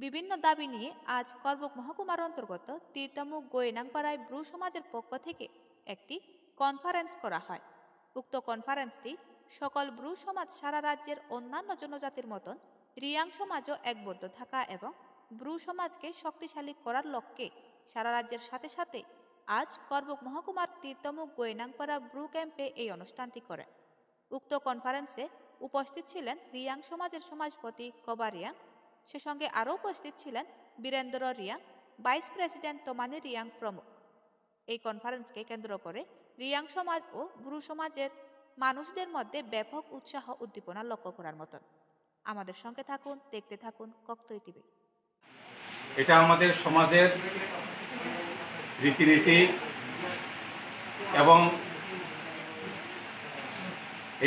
বিভিন্ন দাবি নিয়ে আজ করবুক মহকুমার অন্তর্গত তীর্থমুখ গোয়েনাংপাড়ায় ব্রু সমাজের পক্ষ থেকে একটি কনফারেন্স করা হয়। উক্ত কনফারেন্সটি সকল ব্রু সমাজ সারা রাজ্যের অন্যান্য জনজাতির মতন রিয়াং সমাজও একবদ্ধ থাকা এবং ব্রু সমাজকে শক্তিশালী করার লক্ষ্যে সারা রাজ্যের সাথে সাথে আজ করবুক মহকুমার তীর্থমুখ গোয়েনাংপাড়া ব্রু ক্যাম্পে এই অনুষ্ঠানটি করে। উক্ত কনফারেন্সে উপস্থিত ছিলেন রিয়াং সমাজের সমাজপতি কবা রিয়াং, সে সঙ্গে আরও উপস্থিত ছিলেন বীরেন্দ্র রিয়াং, ভাইস প্রেসিডেন্ট তমানি রিয়াং প্রমুখ। এই কনফারেন্সকে কেন্দ্র করে রিয়াং সমাজ ও ব্রু সমাজের মানুষদের মধ্যে ব্যাপক উৎসাহ উদ্দীপনা লক্ষ্য করার মতন। আমাদের সঙ্গে থাকুন, দেখতে থাকুন কক্তই টিভি। এটা আমাদের সমাজের রীতিনীতি এবং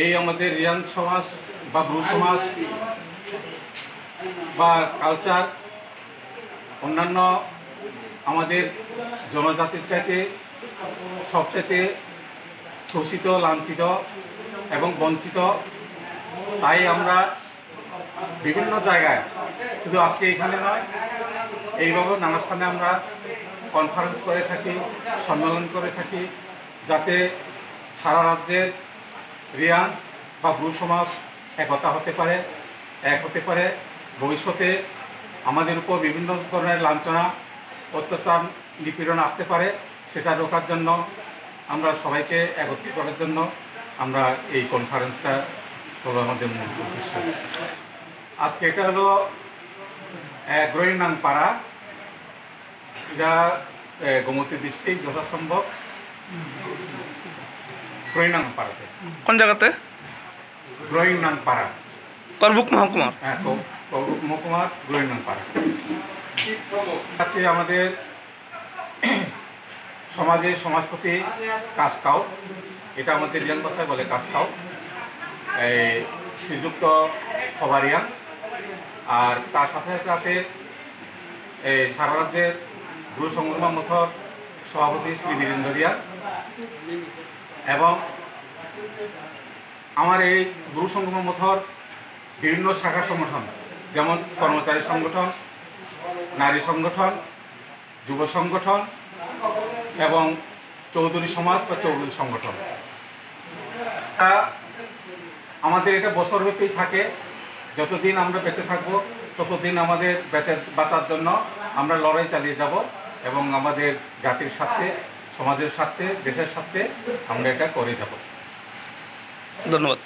এই আমাদের রিয়াং সমাজ বা ব্রু সমাজ বা কালচার অন্যান্য আমাদের জনজাতির চাইতে সবচেয়ে শোষিত, লাঞ্ছিত এবং বঞ্চিত। তাই আমরা বিভিন্ন জায়গায়, শুধু আজকে এখানে নয়, এইভাবে নানা স্থানে আমরা কনফারেন্স করে থাকি, সম্মেলন করে থাকি, যাতে সারা রাজ্যের রিয়াং বা ব্রু সমাজ একতা হতে পারে, এক হতে পারে। ভবিষ্যতে আমাদের উপর বিভিন্ন ধরনের লাঞ্ছনা, অত্যাচার, নিপীড়ন আসতে পারে, সেটা রোখার জন্য আমরা সবাইকে একত্রিত করার জন্য আমরা এই কনফারেন্সটা হলো আমাদের মূল উদ্দেশ্য। আজকে এটা হলো গ্রোইনাং পাড়া, এটা গোমতী ডিস্ট্রিক্ট, যথাসম্ভব গ্রোইনাং পাড়াতে। কোন জায়গাতে? গ্রোইনাং পাড়া, করবুক মহকুমা। হ্যাঁ, করবুক মহকুমার গ্রোইনাং পাড়া আছে। আমাদের সমাজের সমাজপতি কাসকাও, এটা আমাদের রিয়াং ভাষায় বলে কাসকাও, শ্রীযুক্ত কবা রিয়াং। আর তার সাথে সাথে আছে সারা রাজ্যের ব্রু সংগ্রাম মথর সভাপতি শ্রী বীরেন্দ্র রিয়াং। এবং আমার এই ব্রু সংগ্রাম মথর বিভিন্ন শাখা সংগঠন, যেমন কর্মচারী সংগঠন, নারী সংগঠন, যুব সংগঠন এবং চৌধুরী সমাজ বা চৌধুরী সংগঠন। আমাদের এটা বছরব্যাপী থাকে। যতদিন আমরা বেঁচে থাকবো ততদিন আমাদের বাঁচার জন্য আমরা লড়াই চালিয়ে যাব এবং আমাদের জাতির স্বার্থে, সমাজের স্বার্থে, দেশের স্বার্থে আমরা এটা করে যাব। ধন্যবাদ।